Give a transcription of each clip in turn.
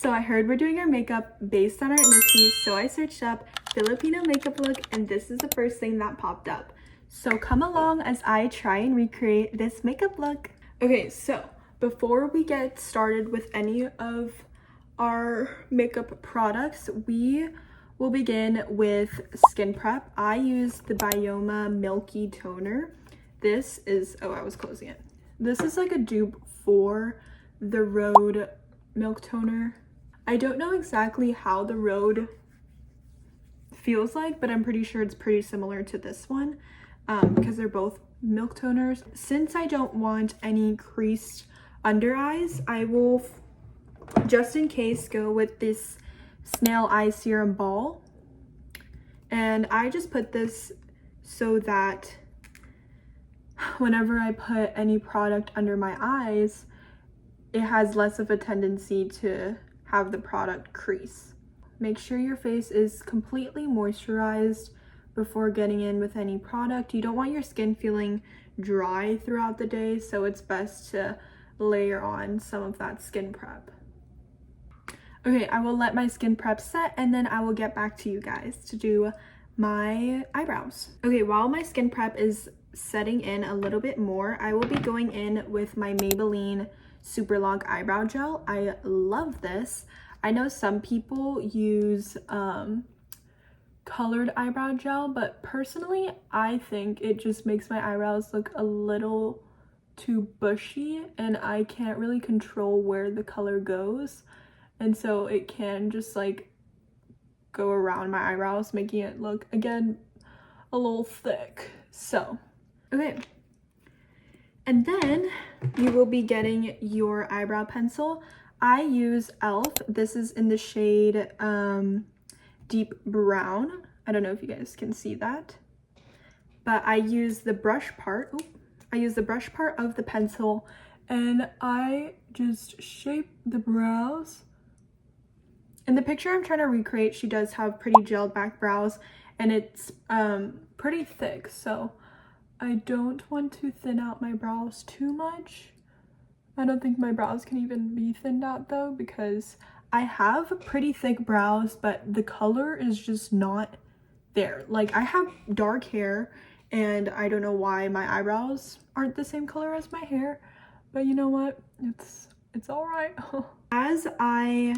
So I heard we're doing our makeup based on our ethnicity, so I searched up Filipino makeup look and this is the first thing that popped up. So come along as I try and recreate this makeup look. Okay, so before we get started with any of our makeup products, we will begin with skin prep. I use the Bioma Milky Toner. This is, oh, I was closing it. This is like a dupe for the Rhode Milk Toner. I don't know exactly how the Rhode feels like, but I'm pretty sure it's pretty similar to this one because they're both milk toners. Since I don't want any creased under eyes, I will, just in case, go with this Snail Eye Serum Ball. And I just put this so that whenever I put any product under my eyes, it has less of a tendency to have the product crease. Make sure your face is completely moisturized before getting in with any product. You don't want your skin feeling dry throughout the day, so it's best to layer on some of that skin prep. Okay, I will let my skin prep set and then I will get back to you guys to do my eyebrows. Okay, while my skin prep is setting in a little bit more, I will be going in with my Maybelline Super Long Eyebrow Gel. I love this. I know some people use colored eyebrow gel, but personally I think it just makes my eyebrows look a little too bushy and I can't really control where the color goes, and so it can just like go around my eyebrows, making it look, again, a little thick. So okay, and then you will be getting your eyebrow pencil. I use e.l.f. This is in the shade Deep Brown. I don't know if you guys can see that, but I use the brush part. I use the brush part of the pencil and I just shape the brows. In the picture I'm trying to recreate, she does have pretty gelled back brows and it's pretty thick, so I don't want to thin out my brows too much. I don't think my brows can even be thinned out though, because I have pretty thick brows, but the color is just not there. Like, I have dark hair and I don't know why my eyebrows aren't the same color as my hair, but you know what? It's all right. As I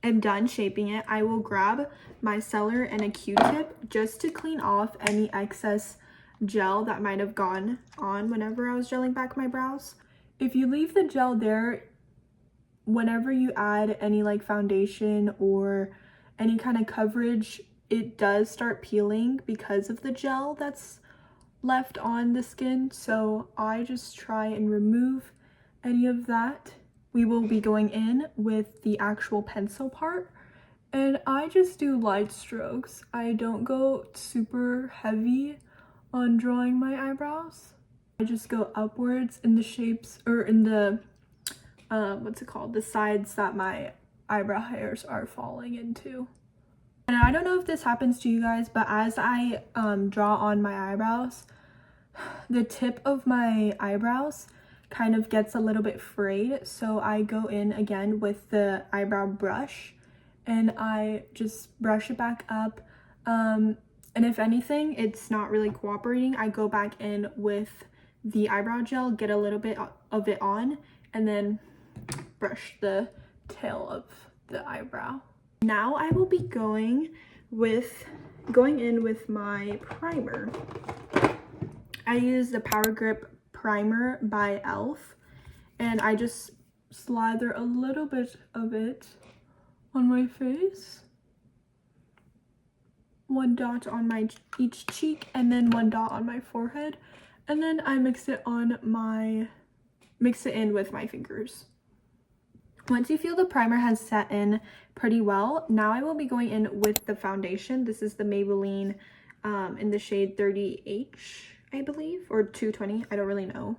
am done shaping it, I will grab my micellar and a Q-tip just to clean off any excess gel that might have gone on whenever I was gelling back my brows. If you leave the gel there, whenever you add any like foundation or any kind of coverage, it does start peeling because of the gel that's left on the skin. So I just try and remove any of that. We will be going in with the actual pencil part, and I just do light strokes. I don't go super heavy on drawing my eyebrows. I just go upwards in the shapes, or in the the sides that my eyebrow hairs are falling into. And I don't know if this happens to you guys, but as I draw on my eyebrows, the tip of my eyebrows kind of gets a little bit frayed, so I go in again with the eyebrow brush and I just brush it back up, and if anything it's not really cooperating, I go back in with the eyebrow gel, get a little bit of it on, and then brush the tail of the eyebrow. Now I will be going in with my primer. I use the Power Grip Primer by e.l.f. and I just slather a little bit of it on my face. One dot on each cheek and then one dot on my forehead, and then I mix it in with my fingers. Once you feel the primer has set in pretty well, now I will be going in with the foundation. This is the Maybelline in the shade 30H, I believe, or 220. I don't really know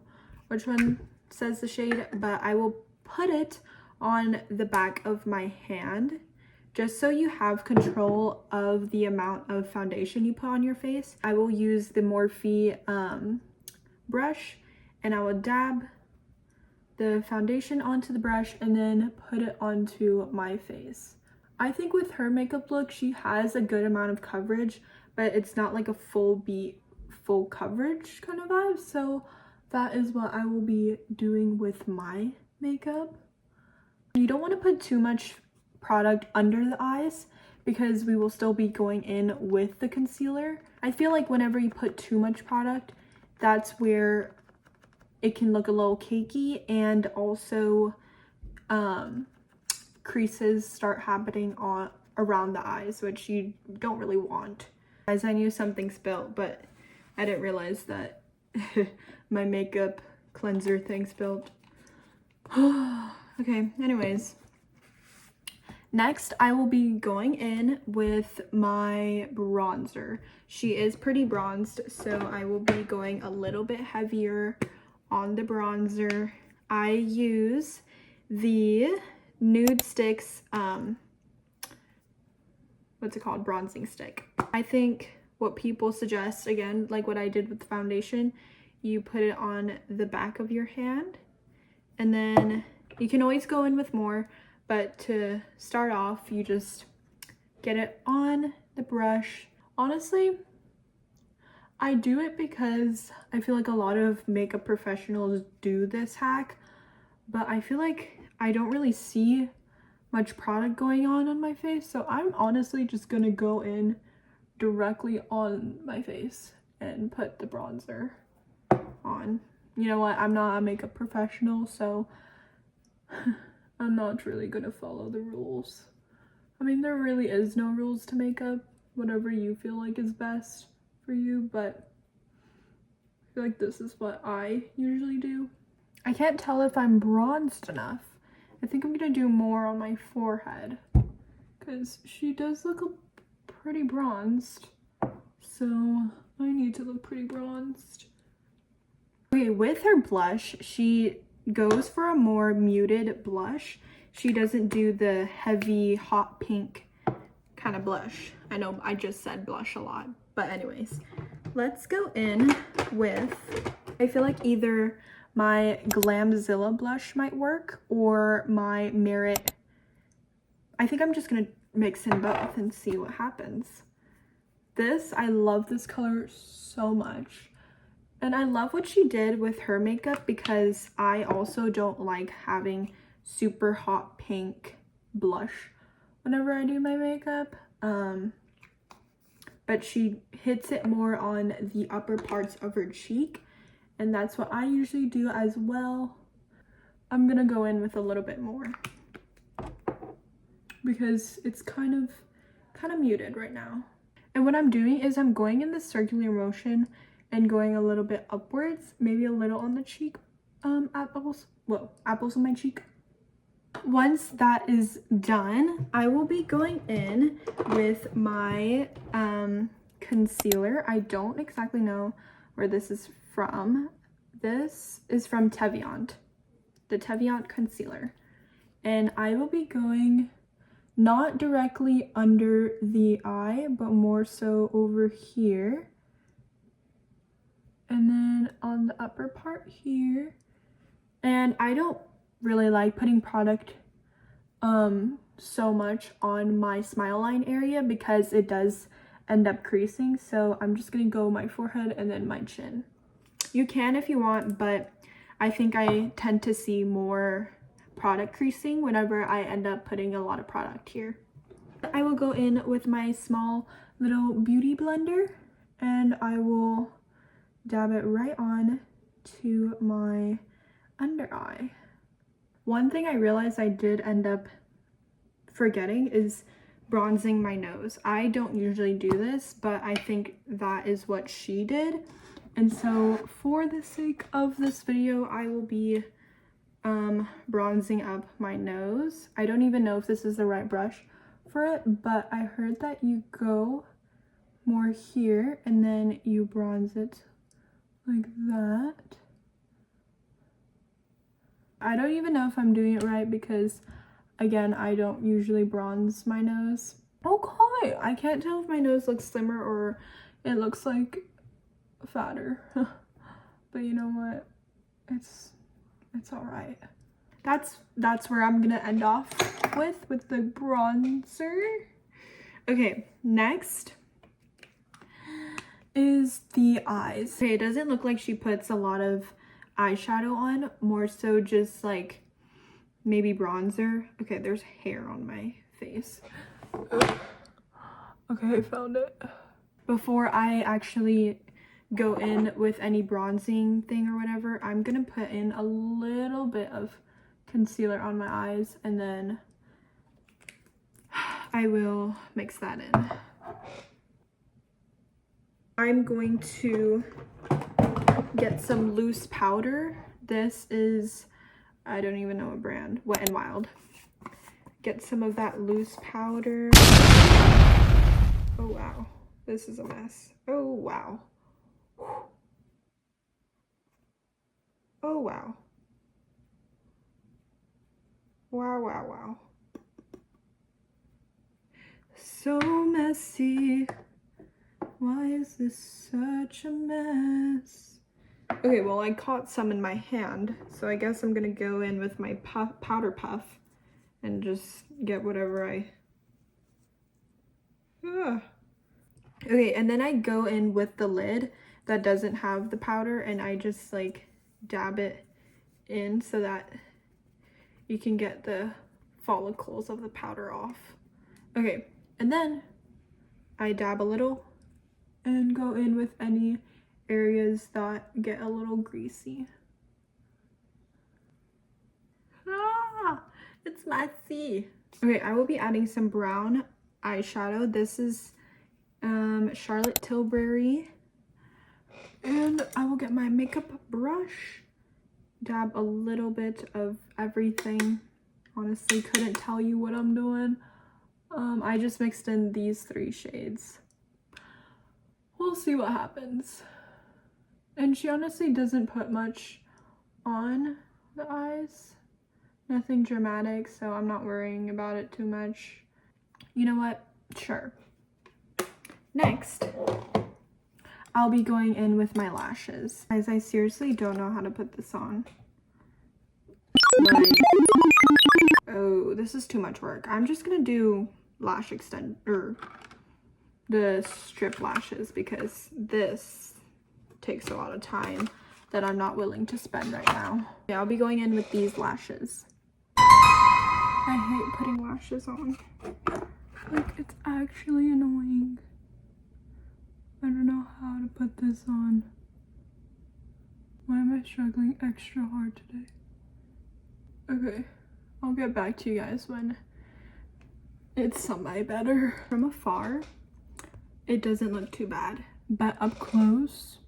which one says the shade, but I will put it on the back of my hand just so you have control of the amount of foundation you put on your face. I will use the Morphe brush and I will dab the foundation onto the brush and then put it onto my face. I think with her makeup look, she has a good amount of coverage, but it's not like a full coverage kind of vibe. So that is what I will be doing with my makeup. You don't want to put too much product under the eyes because we will still be going in with the concealer. I feel like whenever you put too much product, that's where it can look a little cakey, and also creases start happening around the eyes, which you don't really want. As I knew something spilled, but I didn't realize that my makeup cleanser thing spilled. Okay, anyways. Next, I will be going in with my bronzer. She is pretty bronzed, so I will be going a little bit heavier on the bronzer. I use the Nude Sticks, what's it called? Bronzing stick. I think what people suggest, again, like what I did with the foundation, you put it on the back of your hand, and then you can always go in with more. But to start off, you just get it on the brush. Honestly, I do it because I feel like a lot of makeup professionals do this hack, but I feel like I don't really see much product going on my face. So I'm honestly just gonna go in directly on my face and put the bronzer on. You know what? I'm not a makeup professional, so I'm not really gonna follow the rules. I mean, there really is no rules to makeup. Whatever you feel like is best for you, but I feel like this is what I usually do. I can't tell if I'm bronzed enough. I think I'm gonna do more on my forehead because she does look pretty bronzed. So I need to look pretty bronzed. Okay, with her blush, she goes for a more muted blush. She doesn't do the heavy hot pink kind of blush. I know I just said blush a lot, but anyways, let's go in with, I feel like either my Glamzilla blush might work or my Merit. I think I'm just gonna mix in both and see what happens. I love this color so much. And I love what she did with her makeup because I also don't like having super hot pink blush whenever I do my makeup. But she hits it more on the upper parts of her cheek, and that's what I usually do as well. I'm gonna go in with a little bit more because it's kind of muted right now. And what I'm doing is I'm going in this circular motion and going a little bit upwards, maybe a little on the cheek, apples on my cheek. Once that is done, I will be going in with my concealer. I don't exactly know where this is from. This is from Teviant, the Teviant concealer. And I will be going not directly under the eye, but more so over here. And then on the upper part here. And I don't really like putting product so much on my smile line area because it does end up creasing. So I'm just gonna go my forehead and then my chin. You can if you want, but I think I tend to see more product creasing whenever I end up putting a lot of product here. I will go in with my small little beauty blender and I will dab it right on to my under eye. One thing I realized I did end up forgetting is bronzing my nose. I don't usually do this, but I think that is what she did. And so for the sake of this video, I will be bronzing up my nose. I don't even know if this is the right brush for it, but I heard that you go more here and then you bronze it like that. I don't even know if I'm doing it right because, again, I don't usually bronze my nose. Okay, I can't tell if my nose looks slimmer or it looks like fatter. But you know what? It's It's all right. That's where I'm gonna end off with the bronzer. Okay, next is the eyes. Okay, it doesn't look like she puts a lot of eyeshadow on, more so just like maybe bronzer. Okay, there's hair on my face. Okay, I found it. Before I actually go in with any bronzing thing or whatever, I'm gonna put in a little bit of concealer on my eyes, and then I will mix that in. I'm going to get some loose powder. This is, I don't even know what brand, Wet n Wild. Get some of that loose powder. Oh wow, this is a mess. Oh wow. Oh wow. Wow, wow, wow. So messy. Why is this such a mess? Okay, well, I caught some in my hand, so I guess I'm gonna go in with my powder puff and just get whatever I... Ugh. Okay, and then I go in with the lid that doesn't have the powder, and I just like dab it in so that you can get the follicles of the powder off. Okay, and then I dab a little and go in with any areas that get a little greasy. Ah, it's messy. Okay, I will be adding some brown eyeshadow. This is Charlotte Tilbury. And I will get my makeup brush, dab a little bit of everything. Honestly, couldn't tell you what I'm doing. I just mixed in these 3 shades. We'll see what happens. And she honestly doesn't put much on the eyes. Nothing dramatic, so I'm not worrying about it too much. You know what? Sure. Next, I'll be going in with my lashes. Guys, I seriously don't know how to put this on. Like, oh, this is too much work. I'm just gonna do lash extend, or the strip lashes, because this takes a lot of time that I'm not willing to spend right now. Yeah, I'll be going in with these lashes. I hate putting lashes on. Like, it's actually annoying. I don't know how to put this on. Why am I struggling extra hard today? Okay, I'll get back to you guys when it's semi better. From afar, it doesn't look too bad, but up close,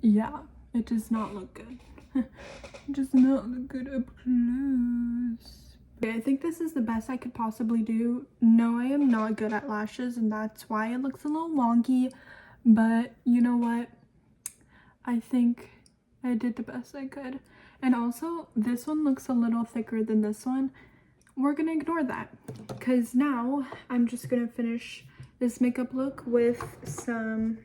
yeah, it does not look good. It does not look good up close. Okay, I think this is the best I could possibly do. No, I am not good at lashes, and that's why it looks a little wonky, but you know what? I think I did the best I could. And also, this one looks a little thicker than this one. We're gonna ignore that, because now I'm just gonna finish this makeup look with some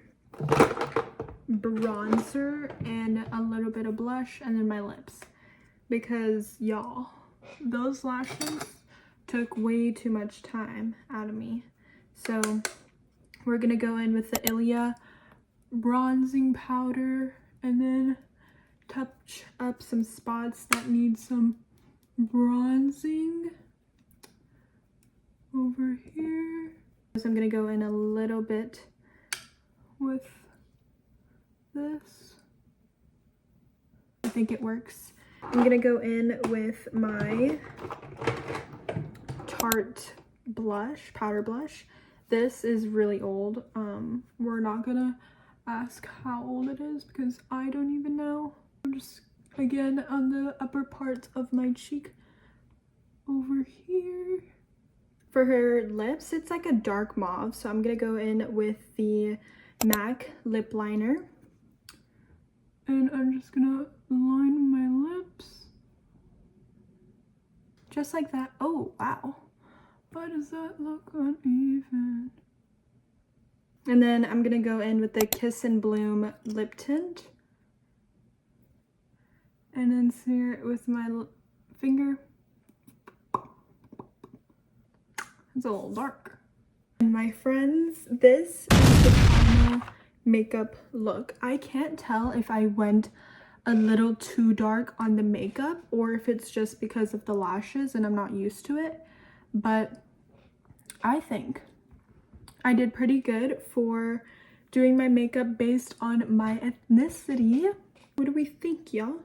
bronzer and a little bit of blush, and then my lips, because y'all, those lashes took way too much time out of me. So we're gonna go in with the Ilia bronzing powder and then touch up some spots that need some bronzing over here. So I'm gonna go in a little bit with this. I think it works. I'm gonna go in with my Tarte blush, powder blush. This is really old. We're not gonna ask how old it is because I don't even know. I'm just, again, on the upper part of my cheek over here. For her lips, it's like a dark mauve, so I'm gonna go in with the MAC lip liner. And I'm just gonna line my lips. Just like that. Oh, wow. Why does that look uneven? And then I'm gonna go in with the Kiss and Bloom lip tint. and then smear it with my finger. It's a little dark. And my friends, this is the final makeup look. I can't tell if I went a little too dark on the makeup or if it's just because of the lashes and I'm not used to it, but I think I did pretty good for doing my makeup based on my ethnicity. What do we think, y'all?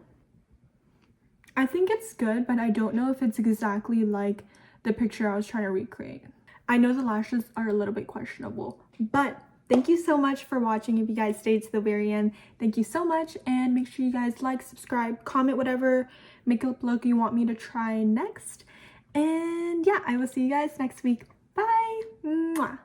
I think it's good, but I don't know if it's exactly like the picture I was trying to recreate. I know the lashes are a little bit questionable, but thank you so much for watching. If you guys stayed to the very end, thank you so much, and make sure you guys like, subscribe, comment whatever makeup look you want me to try next. And yeah, I will see you guys next week. Bye. Mwah.